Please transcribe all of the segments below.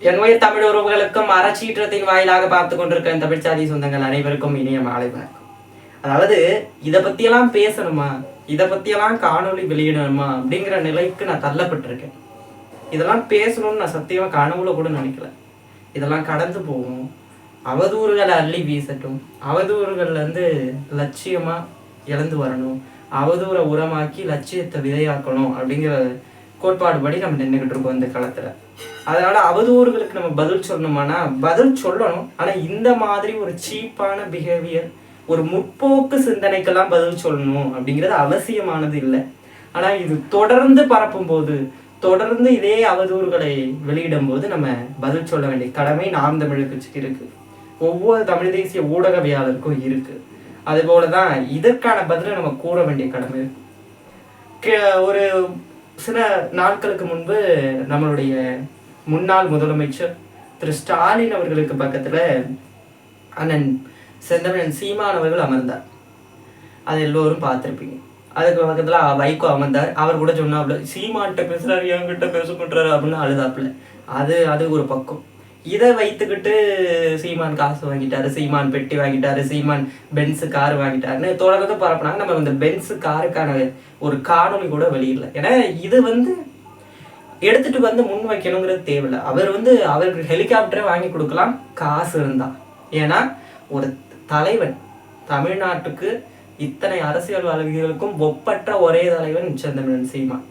என்வயிர் தமிழ் உறவுகளுக்கும் அறச்சீற்றத்தின் வாயிலாக பார்த்து கொண்டிருக்க தமிழ் சாதி சொந்தங்கள் அனைவருக்கும் இனிய மாலை வணக்கம். அதாவது இதை பற்றியெல்லாம் பேசணுமா, இதை பற்றியெல்லாம் காணொலி வெளியிடணுமா அப்படிங்கிற நிலைக்கு நான் தள்ளப்பட்டிருக்கேன். இதெல்லாம் பேசணும்னு நான் சத்தியமாக கனவுல கூட நினைக்கல. இதெல்லாம் கடந்து போகும், அவதூறுகளை அள்ளி வீசட்டும், அவதூறுகள்லேருந்து லட்சியமாக இழந்து வரணும், அவதூறை உரமாக்கி லட்சியத்தை விதையாக்கணும் அப்படிங்கிற கோட்பாடுபடி நம்ம நின்றுக்கிட்டு இருக்கோம் இந்த காலத்தில். அதனால அவதூறுகளுக்கு நம்ம பதில் சொல்லணுமானா பதில் சொல்லணும். ஆனால் இந்த மாதிரி ஒரு சீப்பான பிஹேவியர், ஒரு முற்போக்கு சிந்தனைக்கெல்லாம் பதில் சொல்லணும் அப்படிங்கிறது அவசியமானது இல்லை. ஆனால் இது தொடர்ந்து பரப்பும் போது, தொடர்ந்து இதே அவதூறுகளை வெளியிடும் போது நம்ம பதில் சொல்ல வேண்டிய கடமை நாம் தமிழ் கட்சிக்கு இருக்கு, ஒவ்வொரு தமிழ் தேசிய ஊடகவியாளருக்கும் இருக்கு. அதுபோல தான் இதற்கான பதிலை நம்ம கூற வேண்டிய கடமை இருக்கு. ஒரு சில நாட்களுக்கு முன்பு நம்மளுடைய முன்னாள் முதலமைச்சர் திரு ஸ்டாலின் அவர்களுக்கு பக்கத்துல அண்ணன் செந்தமிழன் சீமான் அவர்கள் அமர்ந்தார். அது எல்லோரும் பார்த்துருப்பீங்க. அதுக்கு பக்கத்துல வைகோ அமர்ந்தார். அவர் கூட சொன்னாப்புல, சீமான்கிட்ட பேசுறாரு, என்கிட்ட பேச மாட்டாரு அப்படின்னு அழுதாப்புல. அது ஒரு பக்கம். இதை வைத்துக்கிட்டு சீமான் காசு வாங்கிட்டாரு, சீமான் பெட்டி வாங்கிட்டாரு, சீமான் பென்ஸு கார் வாங்கிட்டாருன்னு தொடர்ந்து பரப்புனாங்க. நம்ம இந்த பென்ஸு காருக்கான ஒரு காணொலி கூட வெளியிடல. ஏன்னா இது எடுத்துட்டு முன் வைக்கணுங்கிறது தேவையில்லை. அவருக்கு ஹெலிகாப்டரை வாங்கி கொடுக்கலாம் காசு இருந்தா. ஏன்னா ஒரு தலைவன், தமிழ்நாட்டுக்கு இத்தனை அரசியல்வாதிகளுக்கும் ஒப்பற்ற ஒரே தலைவன் செந்தமிழன் சீமான்.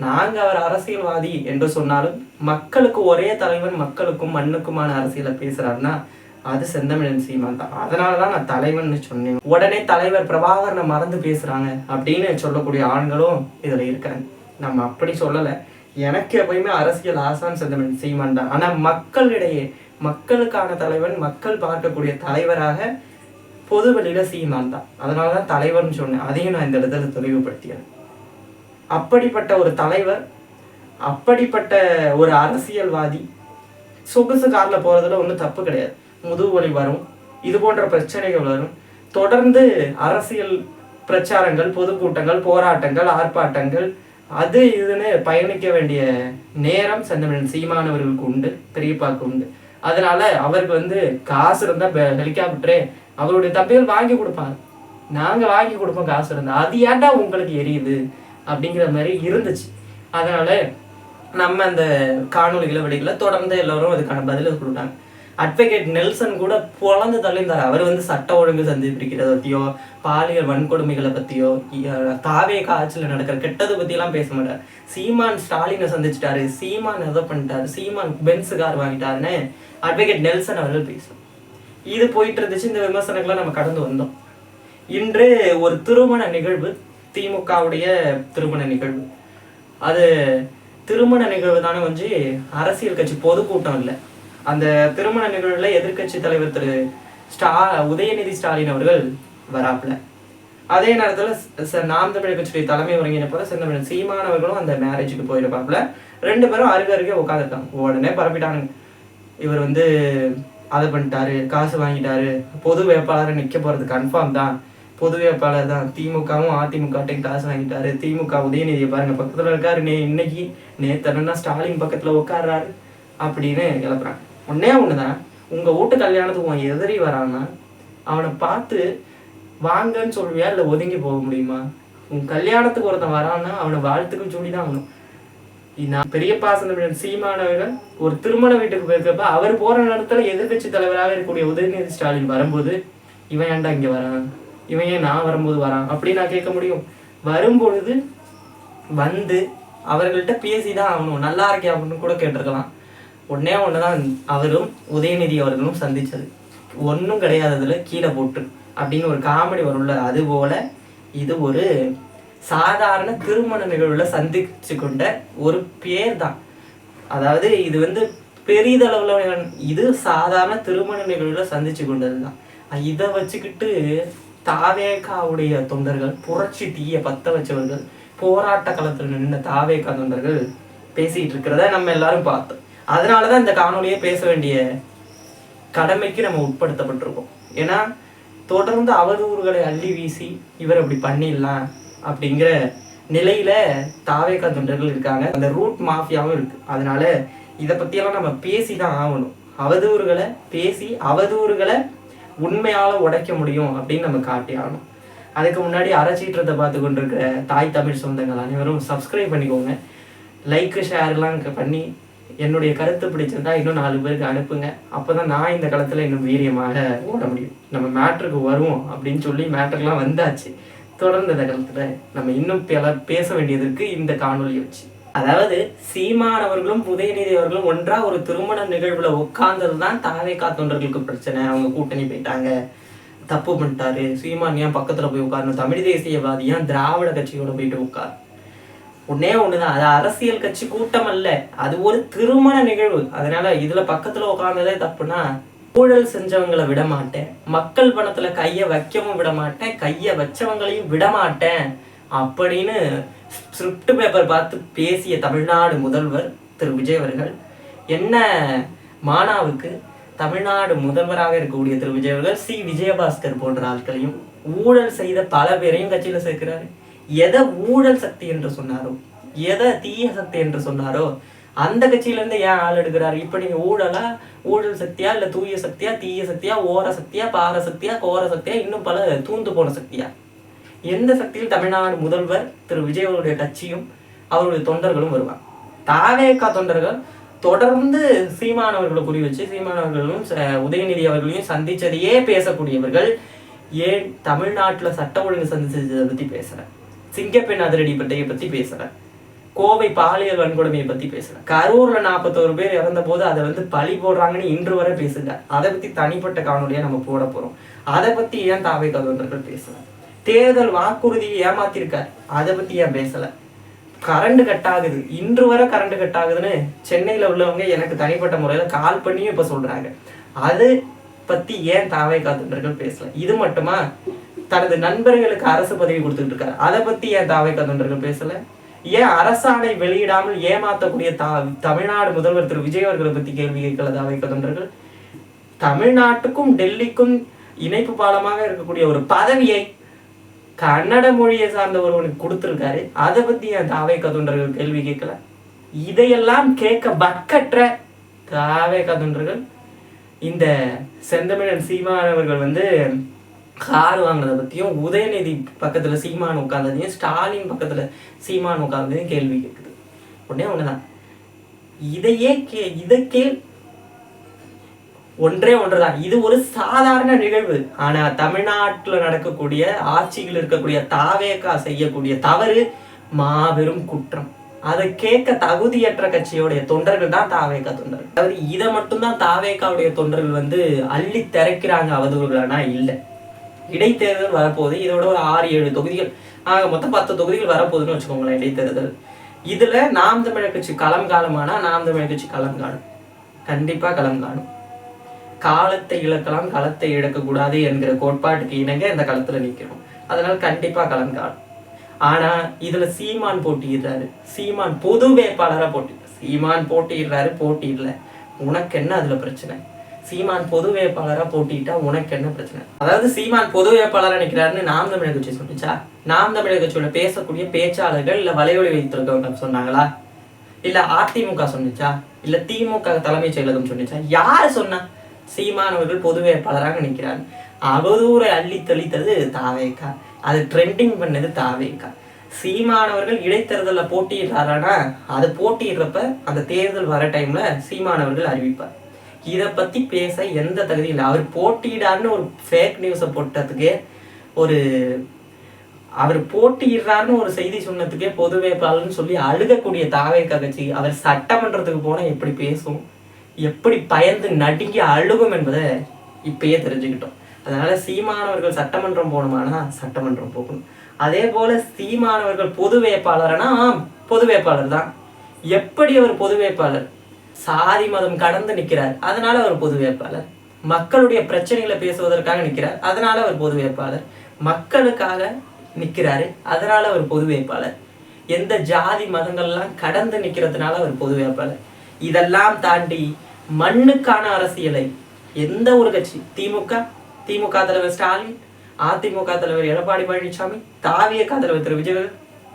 நாங்கள் அவர் அரசியல்வாதி என்று சொன்னாலும் மக்களுக்கு ஒரே தலைவன், மக்களுக்கும் மண்ணுக்குமான அரசியலை பேசுறாருன்னா அது செந்தமிழன் சீமான் தான். அதனாலதான் நான் தலைவன் சொன்னேன். உடனே தலைவர் பிரபாகரனை மறந்து பேசுறாங்க அப்படின்னு சொல்லக்கூடிய ஆண்களும் இதுல இருக்காங்க. நம்ம அப்படி சொல்லலை. எனக்கு எப்பயுமே அரசியல் ஆசான் செந்தமிழன் சீமான் தான். ஆனா மக்களிடையே, மக்களுக்கான தலைவன், மக்கள் பார்க்கக்கூடிய தலைவராக பொது வெளியில சீமான் தான். அதனாலதான் தலைவர்னு சொன்னேன். அதையும் நான் இந்த இடத்துல தெளிவுபடுத்தியேன். அப்படிப்பட்ட ஒரு தலைவர், அப்படிப்பட்ட ஒரு அரசியல்வாதி சொகுசு கார்ல போறதுல ஒன்றும் தப்பு கிடையாது. முதுகு வலி வரும், இது போன்ற பிரச்சனைகள் வரும். தொடர்ந்து அரசியல் பிரச்சாரங்கள், பொதுக்கூட்டங்கள், போராட்டங்கள், ஆர்ப்பாட்டங்கள், அது இதுன்னு பயணிக்க வேண்டிய நேரம் செந்தமிழன் சீமானவர்களுக்கு உண்டு, பெரியப்பாக்கு உண்டு. அதனால அவருக்கு காசு இருந்தா ஹெலிகாப்டரே அவருடைய தம்பிகள் வாங்கி கொடுப்பாங்க, நாங்க வாங்கி கொடுப்போம் காசு இருந்தா. அது ஏன்டா உங்களுக்கு எரியுது அப்படிங்கிற மாதிரி இருந்துச்சு. அதனால நம்ம அந்த காணொலிகளை வெளியில தொடர்ந்து எல்லோரும் அதுக்கான பதிலை கொடுத்தாங்க. அட்வொகேட் நெல்சன் கூட புலந்து தள்ளிந்தார். அவர் சட்ட ஒழுங்கு சந்தி பிரிக்கிறத பற்றியோ, பாலியல் வன்கொடுமைகளை பற்றியோ, தாவே காய்ச்சல் நடக்கிற கெட்டதை பற்றியெல்லாம் பேச மாட்டார். சீமான் ஸ்டாலினை சந்திச்சிட்டாரு, சீமான் எதை பண்ணிட்டாரு, சீமான் பென்ஸு கார் வாங்கிட்டாருன்னு அட்வொகேட் நெல்சன் அவர்கள் பேசும். இது போயிட்டு இருந்துச்சு. இந்த விமர்சனங்களை நம்ம கடந்து வந்தோம். இன்று ஒரு திருமண நிகழ்வு, திமுகவுடைய திருமண நிகழ்வு. அது திருமண நிகழ்வு தானே அரசியல் கட்சி பொதுக்கூட்டம் இல்லை. அந்த திருமண நிகழ்வுல எதிர்கட்சி தலைவர் திரு உதயநிதி ஸ்டாலின் அவர்கள் வராப்புல. அதே நேரத்துல நாம் தமிழர் கட்சியுடைய தலைமை ஒருங்கிணைப்பாளர் செந்தமிழன் சீமான் அவர்களும் அந்த மேரேஜுக்கு போயிருப்பாப்புல. 2 பேரும் அருகே உட்காந்துருக்காங்க. உடனே பரப்பிட்டாங்க, இவர் அதை பண்ணிட்டாரு, காசு வாங்கிட்டாரு, பொது வேட்பாளர் நிக்க போறது கன்ஃபார்ம் தான், பொது வேட்பாளர் தான், திமுகவும் அதிமுகட்டையும் காசு வாங்கிட்டாரு, திமுக உதயநிதியை பாருங்க பக்கத்துல இருக்காரு, இன்னைக்கு நேத்தனா ஸ்டாலின் பக்கத்துல உட்கார்றாரு அப்படின்னு கிளப்புறாங்க. ஒன்னே ஒண்ணுதான், உங்க வீட்டு கல்யாணத்துக்கு உன் எதிரி வரான்னா அவனை பார்த்து வாங்கன்னு சொல்வியா, இல்லை ஒதுங்கி போக முடியுமா? உன் கல்யாணத்துக்கு ஒருத்தன் வரான்னா அவனை வாழ்த்துக்கும் சொல்லிதான் ஆகணும். நான் பெரியப்பா செந்தமிழன் சீமானவர்கள் ஒரு திருமண வீட்டுக்கு போயிருக்கப்ப அவர் போற நேரத்துல எதிர்கட்சி தலைவராக இருக்கக்கூடிய உதயநிதி ஸ்டாலின் வரும்போது, இவன் ஏன்டா இங்க வரான், இவன் ஏன் நான் வரும்போது வரான் அப்படின்னு நான் கேட்க முடியும்? வரும்பொழுது அவர்கள்ட்ட பேசிதான் ஆகணும். நல்லா இருக்கே அப்படின்னு கூட கேட்டிருக்கலாம். ஒன்னே ஒண்ணுதான் அவரும் உதயநிதி அவர்களும் சந்திச்சது, ஒன்றும் கிடையாததுல கீழே போட்டு அப்படின்னு ஒரு காமெடி வரும்ல, அது போல இது ஒரு சாதாரண திருமண நிகழ்வுல சந்திச்சு கொண்ட ஒரு பேர் தான். அதாவது இது பெரிதளவுல இது சாதாரண திருமண நிகழ்வுல சந்திச்சு கொண்டதுதான். இதை வச்சுக்கிட்டு தாவேகாவுடைய தொண்டர்கள், புரட்சி தீய பத்த வச்சவர்கள், போராட்ட களத்துல நின்ற தாவேகா தொண்டர்கள் பேசிட்டு இருக்கிறத நம்ம எல்லாரும் பார்த்தோம். அதனாலதான் இந்த காணொலியை பேச வேண்டிய கடமைக்கு நம்ம உட்படுத்தப்பட்டிருக்கோம். ஏன்னா தொடர்ந்து அவதூறுகளை அள்ளி வீசி இவர் அப்படி பண்ணிடலாம் அப்படிங்கிற நிலையில தாவேகா தொண்டர்கள் இருக்காங்க. அந்த ரூட் மாஃபியாவும் இருக்கு. அதனால இதை பற்றியெல்லாம் நம்ம பேசி தான் ஆகணும். அவதூறுகளை பேசி அவதூறுகளை உண்மையால் உடைக்க முடியும் அப்படின்னு நம்ம காட்டி ஆகணும். அதுக்கு முன்னாடி அறச்சீற்றத்தை பார்த்து கொண்டிருக்கிற தாய் தமிழ் சொந்தங்கள் அனைவரும் சப்ஸ்கிரைப் பண்ணிக்கோங்க. லைக்கு ஷேர்லாம் பண்ணி என்னுடைய கருத்து பிடிச்சிருந்தா இன்னும் 4 பேருக்கு அனுப்புங்க. அப்போ தான் நான் இந்த காலத்தில் இன்னும் வீரியமாக ஓட முடியும். நம்ம மேட்ருக்கு வருவோம் அப்படின்னு சொல்லி மேட்ருக்கெலாம் வந்தாச்சு. தொடர்ந்து இந்த காலத்தில் நம்ம இன்னும் பேச வேண்டியது இருக்குது இந்த காணொலியை வச்சு. அதாவது சீமானவர்களும் உதயநிதி அவர்களும் ஒன்றா ஒரு திருமண நிகழ்வுல உட்கார்ந்தது தான் தாவேகா தொண்டர்களுக்கு பிரச்சனை. அவங்க கூட்டணி போயிட்டாங்க, தப்பு பண்ணிட்டாரு. சீமான் ஏன் பக்கத்துல போய் உட்காரணும், தமிழ் தேசியவாதி ஏன் திராவிட கட்சியோட போயிட்டு உட்கார். ஒன்னே ஒண்ணுதான், அது அரசியல் கட்சி கூட்டம் அல்ல, அது ஒரு திருமண நிகழ்வு. அதனால இதுல பக்கத்துல உட்கார்ந்ததே தப்புனா ஊழல் செஞ்சவங்களை விட மாட்டேன், மக்கள் பணத்துல கைய வைக்கவும் விட மாட்டேன், கைய வச்சவங்களையும் விட மாட்டேன் அப்படின்னு ஸ்கிரிப்ட் பேப்பர் பார்த்து பேசிய தமிழ்நாடு முதல்வர் திரு விஜய் அவர்கள் என்ன மானாவுக்கு தமிழ்நாடு முதல்வராக இருக்கக்கூடிய திரு விஜய் அவர்கள் சி விஜயபாஸ்கர் போன்ற ஆட்களையும் ஊழல் செய்த பல பேரையும் கட்சியில சேர்க்கிறாரு. எதை ஊழல் சக்தி என்று சொன்னாரோ, எதை தீய சக்தி என்று சொன்னாரோ அந்த கட்சியில இருந்து ஏன் ஆள் எடுக்கிறாரு? இப்ப நீங்க ஊழலா, ஊழல் சக்தியா, இல்ல தூய சக்தியா, தீய சக்தியா, ஓர சக்தியா, பார சக்தியா, கோர சக்தியா, இன்னும் பல தூந்து போன சக்தியா? எந்த சக்தியில் தமிழ்நாடு முதல்வர் திரு விஜய் அவருடைய கட்சியும் அவருடைய தொண்டர்களும் வருவாங்க? தாவேகா தொண்டர்கள் தொடர்ந்து சீமானவர்களை குறி வச்சு சீமானவர்களும் உதயநிதி அவர்களையும் சந்திச்சதையே பேசக்கூடியவர்கள் ஏன் தமிழ்நாட்டுல சட்ட ஒழுங்கு சந்திச்சதை பத்தி பேசுற, சிங்கப்பெண் அதிரடிப்பட்டையை பத்தி பேசுற, கோவை பாலியல் வன்கொடுமையை பத்தி பேசுற, கரூர்ல 41 பேர் இறந்த போது அதை பழி போடுறாங்கன்னு இன்று வரை பேசுங்க. அதை பத்தி தனிப்பட்ட காணொலியா நம்ம போட போறோம். அதை பத்தி ஏன் தாவேகா தொண்டர்கள் பேசல? தேர்தல் வாக்குறுதியை ஏமாத்திருக்காரு, அதை பத்தி ஏன் பேசல? கரண்ட் கட் ஆகுது, இன்று வரை கரண்ட் கட் ஆகுதுன்னு சென்னையில உள்ளவங்க எனக்கு தனிப்பட்ட முறையில கால் பண்ணியும் இப்ப சொல்றாங்க. அது பத்தி ஏன் தாவேகா தொண்டர்கள் பேசல? இது மட்டுமா, தனது நண்பர்களுக்கு அரசு பதவி கொடுத்துட்டு இருக்காரு, அதை பத்தி ஏன் தாவேகா தொண்டர்கள் பேசல? ஏன் அரசாணை வெளியிடாமல் ஏமாத்தக்கூடிய தமிழ்நாடு முதல்வர் திரு விஜய் அவர்களை பத்தி கேள்வி கேட்கல தாவேகா தொண்டர்கள்? தமிழ்நாட்டுக்கும் டெல்லிக்கும் இணைப்பு பாலமாக இருக்கக்கூடிய ஒரு பதவியை கன்னட மொழியை சார்ந்த ஒருவனுக்கு கொடுத்திருக்காரு, அதை பத்தி என் தாவேகா தொண்டர்கள் கேள்வி கேட்கல? இதையெல்லாம் கேட்க பக்கற்ற தாவேகா தொண்டர்கள் இந்த செந்தமிழன் சீமானவர்கள் கார் வாங்கினதை பத்தியும், உதயநிதி பக்கத்துல சீமான் உட்கார்ந்ததையும், ஸ்டாலின் பக்கத்துல சீமான் உட்கார்ந்ததையும் கேள்வி கேட்குது. உடனே ஒண்ணுதான், இதை ஒன்றே ஒன்றுதான், இது ஒரு சாதாரண நிகழ்வு. ஆனா தமிழ்நாட்டுல நடக்கக்கூடிய ஆட்சியில் இருக்கக்கூடிய தாவேகா செய்யக்கூடிய தவறு மாபெரும் குற்றம். அதை கேட்க தகுதியற்ற கட்சியோடைய தொண்டர்கள் தான் தாவேகா தொண்டர்கள். அதாவது இதை மட்டும்தான் தாவேகாவுடைய தொண்டர்கள் அள்ளி திறக்கிறாங்க அவதூறுகளானா இல்லை. இடைத்தேர்தல் வரப்போகுது, இதோட ஒரு 6-7 தொகுதிகள் மொத்தம் 10 தொகுதிகள் வரப்போகுதுன்னு வச்சுக்கோங்களேன் இடைத்தேர்தல். இதுல நாம் தமிழர் கட்சி களம் காணுமானா நாம் தமிழர் கட்சி களம் காணும், கண்டிப்பா களம் காணும். காலத்தை இழக்கலாம், களத்தை இழக்கக்கூடாது என்கிற கோட்பாட்டுக்கு இணங்க இந்த களத்துல நிற்கணும். அதனால கண்டிப்பா களம் காணும். ஆனா இதுல சீமான் போட்டியிடுறாரு, சீமான் பொது வேட்பாளரா சீமான் போட்டியிடுறாரு, போட்டியிடல, உனக்கு என்ன அதுல பிரச்சனை? சீமான் பொது வேட்பாளரா போட்டிட்டா உனக்கு என்ன பிரச்சனை? அதாவது சீமான் பொது வேட்பாளரா நிற்கிறாருன்னு நாம் தமிழர் கட்சி சொல்லிச்சா? நாம் தமிழர் கட்சியோட பேசக்கூடிய பேச்சாளர்கள் இல்ல வலைவலி வைத்திருக்கவங்க சொன்னாங்களா? இல்ல அதிமுக சொன்னிச்சா? இல்ல திமுக தலைமைச் செயலகம் சொன்னிச்சா? யாரு சொன்னா சீமானவர்கள் பொது வேட்பாளராக நிற்கிறார்? அவதூறை அள்ளி தெளித்தது தாவேகா, அது ட்ரெண்டிங் பண்ணது தாவேகா. சீமானவர்கள் இடைத்தேர்தல போட்டியிடுறாரானா அது போட்டியிடுறப்ப அந்த தேர்தல் வர டைம்ல சீமானவர்கள் அறிவிப்பார். இதை பத்தி பேச எந்த தகுதி இல்லை. அவர் போட்டியிடாருன்னு ஒரு ஃபேக் நியூஸை போட்டதுக்கே, அவர் போட்டியிடுறாருன்னு ஒரு செய்தி சொன்னதுக்கே பொது வேட்பாளர்னு சொல்லி அழுகக்கூடிய தாவேகா கட்சி அவர் சட்டமன்றத்துக்கு போனா எப்படி பேசும், எப்படி பயந்து நடுங்கி அழுகும் என்பதை இப்பயே தெரிஞ்சுக்கிட்டோம். அதனால சீமானவர்கள் சட்டமன்றம் போகணுமானா சட்டமன்றம் போகணும். அதே போல சீமானவர்கள் பொது வேட்பாளர்னா பொது வேட்பாளர் தான். எப்படி அவர் பொது வேட்பாளர்? சாதி மதம் கடந்து நிற்கிறார், அதனால அவர் பொது வேட்பாளர். மக்களுடைய பிரச்சனைகளை பேசுவதற்காக நிற்கிறார், அதனால அவர் பொது வேட்பாளர். மக்களுக்காக நிற்கிறாரு, அதனால அவர் பொது வேட்பாளர். எந்த ஜாதி மதங்கள்லாம் கடந்து நிற்கிறதுனால அவர் பொது வேட்பாளர். இதெல்லாம் தாண்டி மண்ணுக்கான அரசியலை எந்த ஒரு கட்சி, திமுக தலைவர் ஸ்டாலின், அதிமுக தலைவர் எடப்பாடி பழனிசாமி, தாவேகா தலைவர் திரு விஜய்,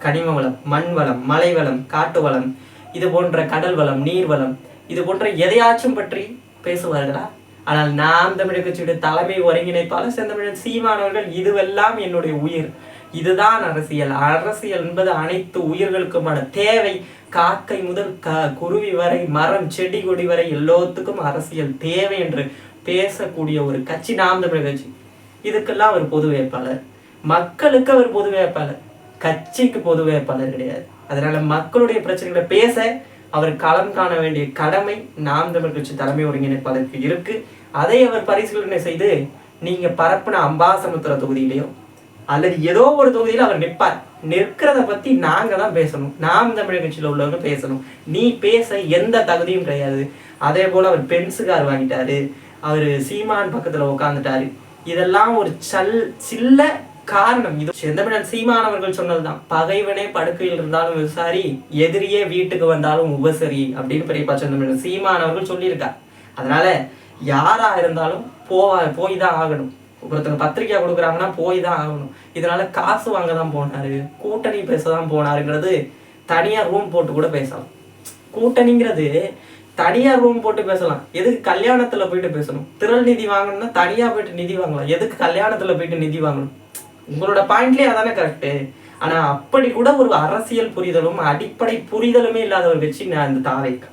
கனிம வளம், மண் வளம், மலை வளம், காட்டு வளம், இது போன்ற கடல் வளம், நீர் வளம், இது போன்ற எதையாச்சும் பற்றி பேசுவார்களா? ஆனால் நாம் தமிழர் கட்சியுடைய தலைமை ஒருங்கிணைப்பாளர் செந்தமிழன் சீமானவர்கள் இதுவெல்லாம் என்னுடைய உயிர், இதுதான் அரசியல், அரசியல் என்பது அனைத்து உயிர்களுக்குமான தேவை, காக்கை முதல் குருவி வரை, மரம் செடி கொடி வரை எல்லாத்துக்கும் அரசியல் தேவை என்று பேசக்கூடிய ஒரு கட்சி நாம் தமிழர் கட்சி. இதுக்கெல்லாம் அவர் பொது வேட்பாளர், மக்களுக்கு அவர் பொது வேட்பாளர், கட்சிக்கு பொது வேட்பாளர் கிடையாது. அதனால மக்களுடைய பிரச்சனைகளை பேச அவர் களம் காண வேண்டிய கடமை நாம் தமிழர் கட்சி தலைமை ஒருங்கிணைப்பாளருக்கு இருக்கு. அதை அவர் பரிசீலனை செய்து நீங்க பரப்புன அம்பாசமுத்திர தொகுதியிலையோ அல்லது ஏதோ ஒரு தொகுதியில அவர் நிற்பார். நிற்கிறத பத்தி நாங்க தான் பேசணும், நாம் தமிழர் கட்சியில உள்ளவங்க பேசணும். நீ பேச எந்த தகுதியும் கிடையாது. அதே போல அவர் பென்ஸுகார் வாங்கிட்டாரு, அவர் சீமான் பக்கத்துல உட்காந்துட்டாரு. இதெல்லாம் ஒரு சில்ல காரணம். இது செந்தமிழன் சீமானவர்கள் சொன்னதுதான், பகைவனே படுக்கையில் இருந்தாலும் விசாரி, எதிரியே வீட்டுக்கு வந்தாலும் உபசரி அப்படின்னு பெரியப்பா செந்தமிழன் சீமானவர்கள் சொல்லியிருக்கார். அதனால யாரா இருந்தாலும் போய் தான் ஆகணும். ஒருத்தங்க பத்திரிக்கை கொடுக்குறாங்கன்னா போய் தான் ஆகணும். இதனால காசு வாங்க தான் போனாரு, கூட்டணி பேச தான் போனாருங்கிறது தனியா ரூம் போட்டு கூட பேசலாம். கூட்டணிங்கிறது தனியா ரூம் போட்டு பேசலாம். எதுக்கு கல்யாணத்துல போயிட்டு பேசணும்? திரள் நிதி வாங்கணும்னா தனியா போயிட்டு நிதி வாங்கலாம். எதுக்கு கல்யாணத்துல போயிட்டு நிதி வாங்கணும்? உங்களோட பாயிண்ட்லயே அதானே கரெக்டு. ஆனா அப்படி கூட ஒரு அரசியல் புரிதலும் அடிப்படை புரிதலுமே இல்லாத ஒரு கட்சி அந்த தாவேக்கா.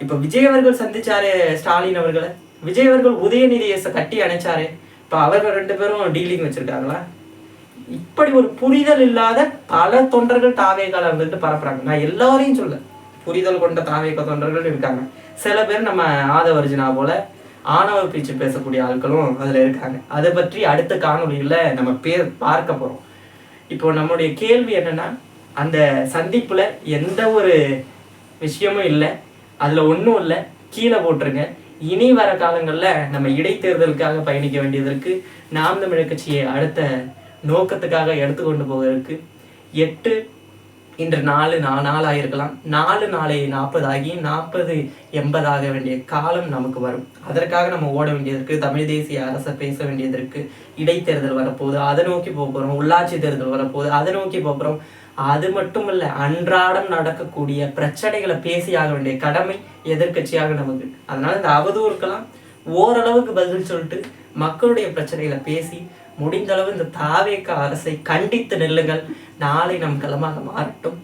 இப்ப விஜய் அவர்கள் சந்திச்சாரு ஸ்டாலின் அவர்களை, விஜய் அவர்கள் உதயநிதியை கட்டி அணைச்சாரு. இப்ப அவர்கள் 2 பேரும் டீலிங் வச்சிருக்காங்களா? இப்படி ஒரு புரிதல் இல்லாத பல தொண்டர்கள் தாவேக்கால வந்துட்டு பரப்புறாங்க. நான் எல்லாரையும் சொல்ல, புரிதல் கொண்ட தாவேக்கா தொண்டர்கள் இருக்காங்க. சில பேர் நம்ம ஆதவர்ஜினா போல ஆணவ பேச்சு பேசக்கூடிய ஆட்களும் அதுல இருக்காங்க. அதை பற்றி அடுத்த காணொலியில நம்ம பார்க்க போறோம். இப்போ நம்முடைய கேள்வி என்னன்னா, அந்த சந்திப்புல எந்த ஒரு விஷயமும் இல்லை, அதுல ஒன்றும் இல்லை, கீழே போட்டுருங்க. இனி வர காலங்கள்ல நம்ம இடைத்தேர்தலுக்காக பயணிக்க வேண்டியதற்கு, நாம் தமிழர் கட்சியை அடுத்த நோக்கத்துக்காக எடுத்துக்கொண்டு போவதற்கு 8 இன்று 4 ஆகிருக்கலாம், 4 40 ஆகி 40 80 ஆக வேண்டிய காலம் நமக்கு வரும். அதற்காக நம்ம ஓட வேண்டியதற்கு, தமிழ் தேசிய அரசை பேச வேண்டியதற்கு, இடைத்தேர்தல் வரப்போகுது அதை நோக்கி போகிறோம், உள்ளாட்சி தேர்தல் வரப்போகுது அதை நோக்கி போகிறோம். அது மட்டும் இல்ல, அன்றாடம் நடக்கக்கூடிய பிரச்சனைகளை பேசி ஆக வேண்டிய கடமை எதிர்கட்சியாக நமக்கு. அதனால இந்த அவதூறுக்கெல்லாம் ஓரளவுக்கு பதில் சொல்லிட்டு மக்களுடைய பிரச்சனைகளை பேசி முடிந்த அளவு இந்த தாவேக்கா அரசை கண்டித்து நெல்லுங்கள். நாளை நம் களமாக மாறட்டும்.